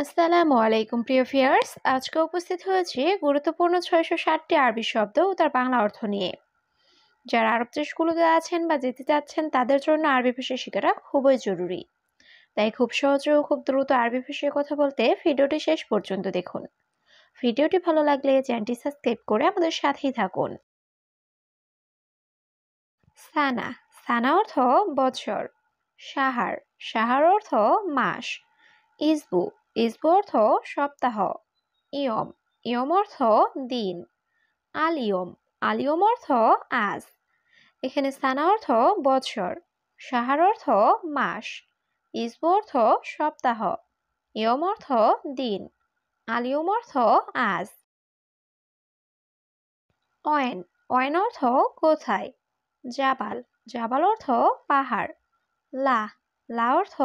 আসসালামু আলাইকুম প্রিয় ভিউয়ার্স, আজকে উপস্থিত হয়েছি গুরুত্বপূর্ণ ৬৬০টি আরবি শব্দ ও তার বাংলা অর্থ নিয়ে। যারা আরব দেশগুলোতে আছেন বা যেতে চাচ্ছেন তাদের জন্য আরবি ভাষা শেখাটা খুবই জরুরি। তাই খুব সহজে ও খুব দ্রুত আরবি ভাষায় কথা বলতে ভিডিওটি শেষ পর্যন্ত দেখুন। ভিডিওটি ভালো লাগলে চ্যানেলটি সাবস্ক্রাইব করে আমাদের সাথেই থাকুন। সানা, সানা অর্থ বৎসর। সাহার, সাহার অর্থ মাস। ইসবু, ইসবু অর্থ সপ্তাহ। ইয়ম, ইয়ম অর্থ দিন। আলিয়ম, আলিয়ম অর্থ আজ। এখানে সানা অর্থ বৎসর, সাহার অর্থ মাস, ইসবু অর্থ সপ্তাহ, ইয়ম অর্থ দিন, আলিয়ম অর্থ আজ। অয়েন, অয়েন অর্থ কোথায়। জাবাল, জাবাল অর্থ পাহাড়। লা, লা অর্থ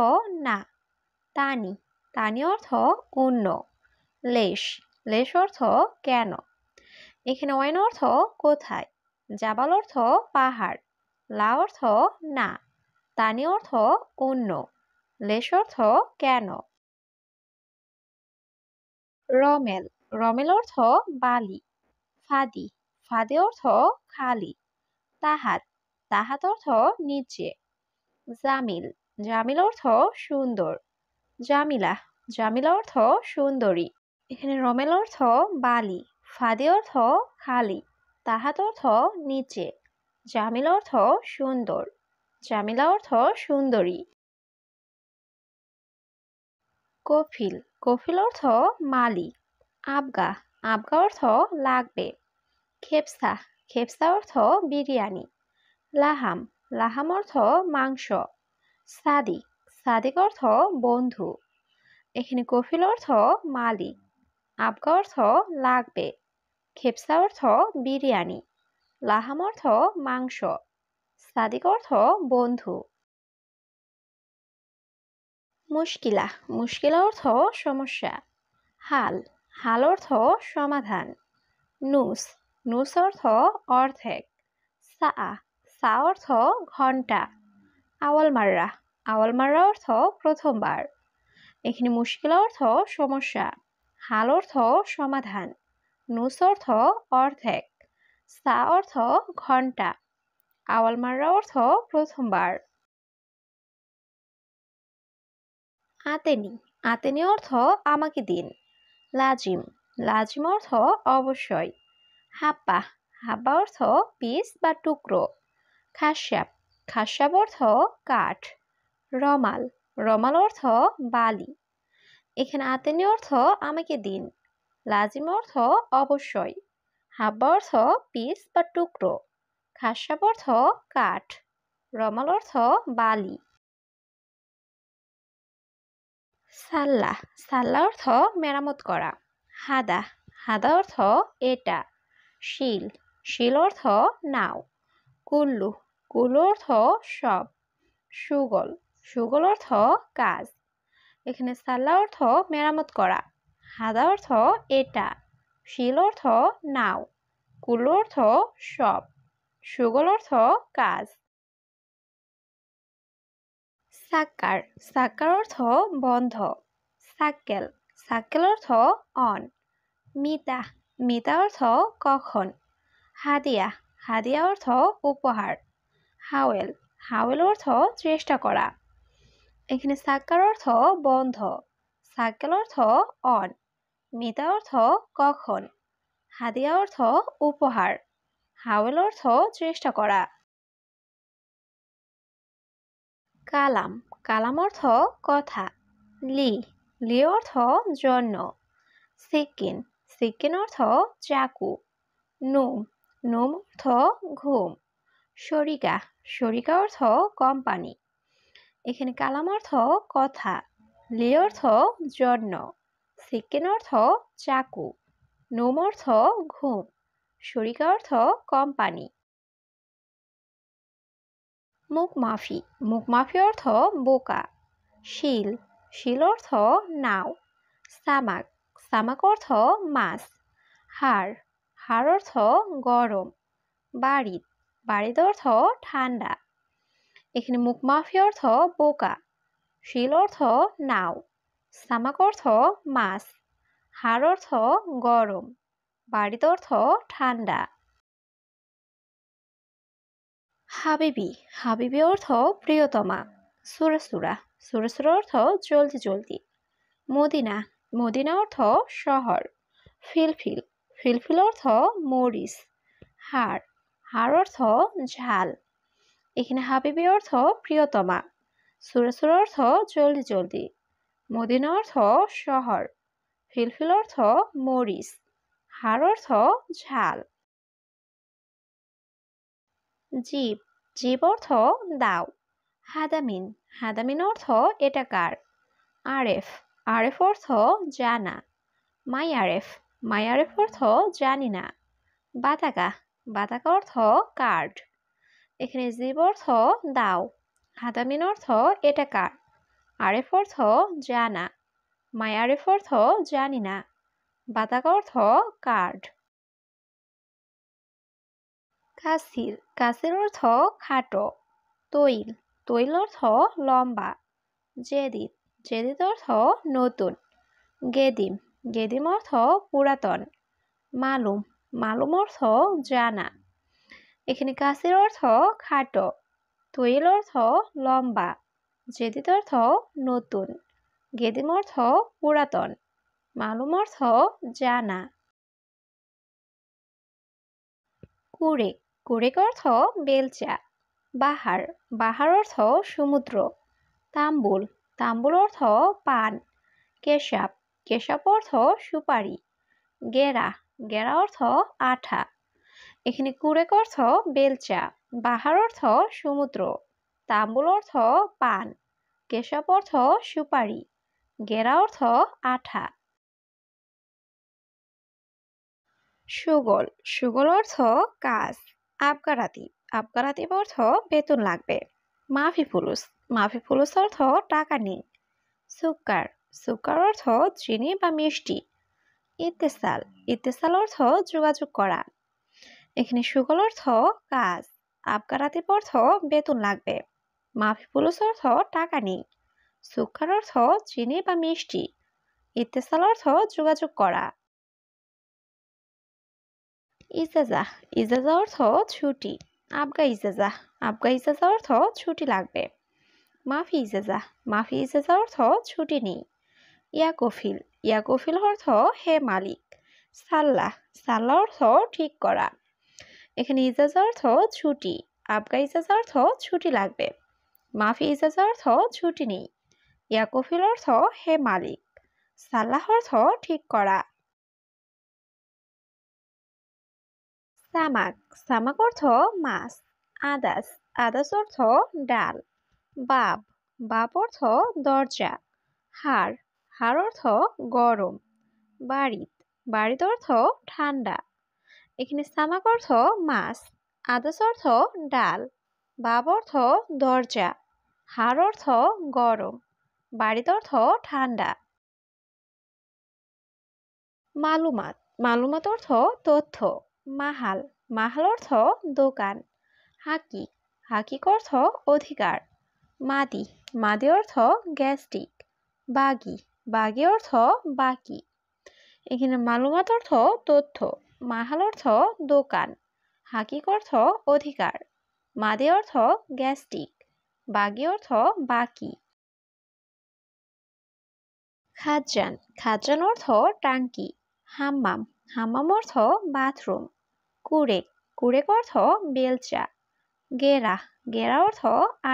না। তানি, তানি অর্থ অন্য। লেশ, লেশ অর্থ কেন। এখানে অয়েন অর্থ কোথায়, জাবাল অর্থ পাহাড়, লা অর্থ না, তানি অর্থ অন্য, লেশ অর্থ কেন। রমেল, রমেল অর্থ বালি। ফাদি, ফাদি অর্থ খালি। তাহাত, তাহাত অর্থ নিচে। জামিল, জামিল অর্থ সুন্দর। জামিলা, জামিলা অর্থ সুন্দরী। এখানে রমেল অর্থ বালি, ফাদি অর্থ খালি, তাহাত অর্থ নিচে, জামিল অর্থ সুন্দর, জামিলা অর্থ সুন্দরী। কফিল, কফিল অর্থ মালিক। আবগা, আবগা অর্থ লাগবে। খেপসা, খেপসা অর্থ বিরিয়ানি। লাহাম, লাহাম অর্থ মাংস। সাদিক, সাদিক অর্থ বন্ধু। এখানে কফিল অর্থ মালিক, আবগা অর্থ লাগবে, খেপসা অর্থ বিরিয়ানি, লাহাম অর্থ মাংস, সাদিক অর্থ বন্ধু। মুশকিলা, মুশকিলা অর্থ সমস্যা। হাল, হাল অর্থ সমাধান। নুস, নুস অর্থ অর্ধেক। সা, সা অর্থ ঘন্টা। আওয়াল মাররা, আওয়াল মাররা অর্থ প্রথমবার। এখানে মুশকিলা অর্থ সমস্যা, হাল অর্থ সমাধান, নুস অর্থ অর্ধেক, সা অর্থ ঘন্টা, আওয়াল মাররা অর্থ প্রথমবার। আতেনি, আতেনি অর্থ আমাকে দিন। লাজিম, লাজিম অর্থ অবশ্যই। হাব্বা, হাব্বা অর্থ পিস বা টুকরো। খাস্যাব, খাস্যাব অর্থ কাঠ। রমাল, রমাল অর্থ বালি। এখানে আতেনি অর্থ আমাকে দিন, লাজিম অর্থ অবশ্যই, হাব্বা অর্থ পিস বা টুকরো, খাস্যাব অর্থ কাঠ, রমাল অর্থ বালি। সাল্লা, সাল্লা অর্থ মেরামত করা। হাদা, হাদা অর্থ এটা। শিল, শিল অর্থ নাও। কুল্লু, কুল্লু অর্থ সব। সুগল, সুগল অর্থ কাজ। এখানে সাল্লা অর্থ মেরামত করা, হাদা অর্থ এটা, শিল অর্থ নাও, কুল্লু অর্থ সব, সুগল অর্থ কাজ। সাক্কার, সাক্কার অর্থ বন্ধ। সাক্কেল, সাক্কেল অর্থ অন। মিতা, মিতা অর্থ কখন। হাদিয়া, হাদিয়া অর্থ উপহার। হাওয়েল, হাওয়েল অর্থ চেষ্টা করা। এখানে সাক্কার অর্থ বন্ধ, সাক্কেল অর্থ অন, মিতা অর্থ কখন, হাদিয়া অর্থ উপহার, হাওয়েল অর্থ চেষ্টা করা। কালাম, কালাম অর্থ কথা। লি, লি অর্থ জন্য। সিকিন, সিকিন অর্থ চাকু। নুম, নুম অর্থ ঘুম। শরিকা, শরিকা অর্থ কোম্পানি। এখানে কালাম অর্থ কথা, লি অর্থ জন্য, সিকিন অর্থ চাকু, নুম অর্থ ঘুম, শরিকা অর্থ কোম্পানি। মুখ মাফি, মুখ মাফি অর্থ বোকা। শিল, শিল অর্থ নাও। সামাক, সামাক অর্থ মাছ। হাড়, হাড় অর্থ গরম। বাড়িত, বাড়িত অর্থ ঠান্ডা। এখানে মুখ মাফি অর্থ বোকা, শিল অর্থ নাও, সামাক অর্থ মাছ, হাড় অর্থ গরম, বাড়িত অর্থ ঠান্ডা। হাবিবি, হাবিবি অর্থ প্রিয়তমা। সুরাসুরা, সুরাসুরা অর্থ জলদি জলদি। মদিনা, মদিনা অর্থ শহর। ফিলফিল, ফিলফিল অর্থ মরিচ। হাড়, হাড় অর্থ ঝাল। এখানে হাবিবি অর্থ প্রিয়তমা, সুরাসুরা অর্থ জলদি জলদি, মদিনা অর্থ শহর, ফিলফিল অর্থ মরিচ, হাড় অর্থ ঝাল। জীব, জীব অর্থ দাও। হাদামিন, হাদামিন অর্থ এটা কার। আরেফ, আরেফ অর্থ জানা। মাই আরেফ, মাই আরেফ অর্থ জানি না। বাতাকা, বাতাকা অর্থ কার্ড। এখানে জীব অর্থ দাও, হাদামিন অর্থ এটা কার, আরেফ অর্থ জানা, মাই আরেফ অর্থ জানি না, বাতাকা অর্থ কার্ড। কাসির, কাসির অর্থ খাটো। তৈল, তৈল অর্থ লম্বা। জেদিদ, জেদিদ অর্থ নতুন। গেদিম, গেদিম অর্থ পুরাতন। মালুম, মালুম অর্থ জানা। এখানে কাসির অর্থ খাটো, তৈল অর্থ লম্বা, জেদিদ অর্থ নতুন, গেদিম অর্থ পুরাতন, মালুম অর্থ জানা। কুরেক, কুরেক অর্থ বেলচা। বাহার, বাহার অর্থ সমুদ্র। তাম্বুল, তাম্বুল অর্থ পান। কেশাব, কেশাব অর্থ সুপারি। গেরা, গেরা অর্থ আঠা। এখানে কুরেক অর্থ বেলচা, বাহার অর্থ সমুদ্র, তাম্বুল অর্থ পান, কেশাব অর্থ সুপারি, গেরা অর্থ আঠা। সুগল, সুগল অর্থ কাজ। আবগারাতি, আবগারাতি অর্থ বেতন লাগবে। মাফি ফুলুস, মাফি ফুলুস অর্থ টাকা নেই। সুক্কার, সুক্কার অর্থ চিনি বা মিষ্টি। ইত্তেসাল, ইত্তেসাল অর্থ যোগাযোগ করা। এখানে সুগল অর্থ কাজ, আবগারাতি অর্থ বেতন লাগবে, মাফি ফুলুস অর্থ টাকা নেই, সুক্কার অর্থ চিনি বা মিষ্টি, ইত্তেসাল অর্থ যোগাযোগ করা। ইজাজা, ইজাজা অর্থ ছুটি। আবগা ইজাজা, আবগা ইজাজা অর্থ ছুটি লাগবে। মাফি ইজাজা, মাফি ইজাজা অর্থ ছুটি নেই। ইয়াকফিল, ইয়াকফিল অর্থ হে মালিক। সাল্লাহ, সাল্লাহ অর্থ ঠিক করা। এখানে ইজাজা অর্থ ছুটি, আবগা ইজাজা অর্থ ছুটি লাগবে, মাফি ইজাজা অর্থ ছুটি নেই, ইয়াকফিল অর্থ হে মালিক, সাল্লাহ অর্থ ঠিক করা। সামাক, সামাক অর্থ মাছ। আদাস, আদাস অর্থ ডাল। বাব, বাব অর্থ দরজা। হাড়, হাড় অর্থ গরম। বাড়িত, বাড়িত অর্থ ঠান্ডা। এখানে সামাক অর্থ মাছ, আদাস অর্থ ডাল, বাব অর্থ দরজা, হাড় অর্থ গরম, বাড়িত অর্থ ঠান্ডা। মালুমাত, মালুমাত অর্থ তথ্য। মাহাল, মাহাল অর্থ দোকান। হাকিক, হাকিক অর্থ অধিকার। মাদি, মাদি অর্থ গ্যাস্ট্রিক। বাগি, বাগি অর্থ বাকি। এখানে মালুমাত অর্থ তথ্য, মাহাল অর্থ দোকান, হাকিক অর্থ অধিকার, মাদি অর্থ গ্যাস্ট্রিক, বাগি অর্থ বাকি। খাজান, খাজান অর্থ টাঙ্কি। হাম্মাম, হাম্মাম অর্থ বাথরুম। কুরেক, কুরেক অর্থ বেলচা। গেরা, গেরা অর্থ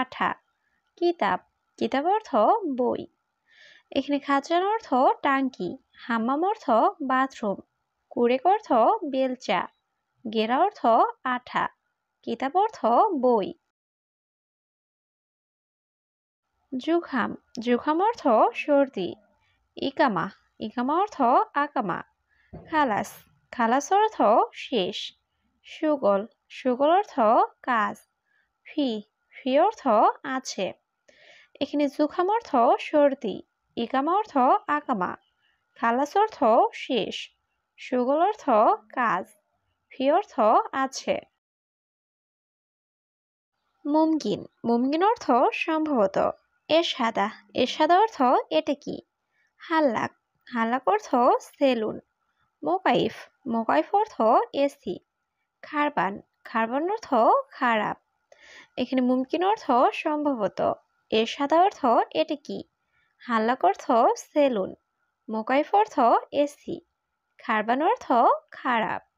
আঠা। কিতাব, কিতাব অর্থ বই। এখানে খাজান অর্থ টাঙ্কি, হাম্মাম অর্থ বাথরুম, কুরেক অর্থ বেলচা, গেরা অর্থ আঠা, কিতাব অর্থ বই। জুখাম, জুখাম অর্থ সর্দি। ইকামা, ইকামা অর্থ আকামা। খালাস, খালাস অর্থ শেষ। সুগল, সুগল অর্থ কাজ। ফি, ফি অর্থ আছে। এখানে জুখাম অর্থ সর্দি, ইকামা অর্থ আকামা, খালাস অর্থ শেষ, সুগল অর্থ কাজ, ফি অর্থ আছে। মুমকিন, মুমকিন অর্থ সম্ভবত। এরশাদা, এরশাদা অর্থ এটা কি। হাল্লাক, হাল্লাক অর্থ সেলুন। মোকাইফ, মোকাইফ অর্থ এসি। খারবান, খারবান অর্থ খারাপ। এখানে মুমকিন অর্থ সম্ভবত। এরশাদ অর্থ এটি কি। হাল্লাক অর্থ সেলুন। মোকাইফ অর্থ এসি। খারবান অর্থ খারাপ।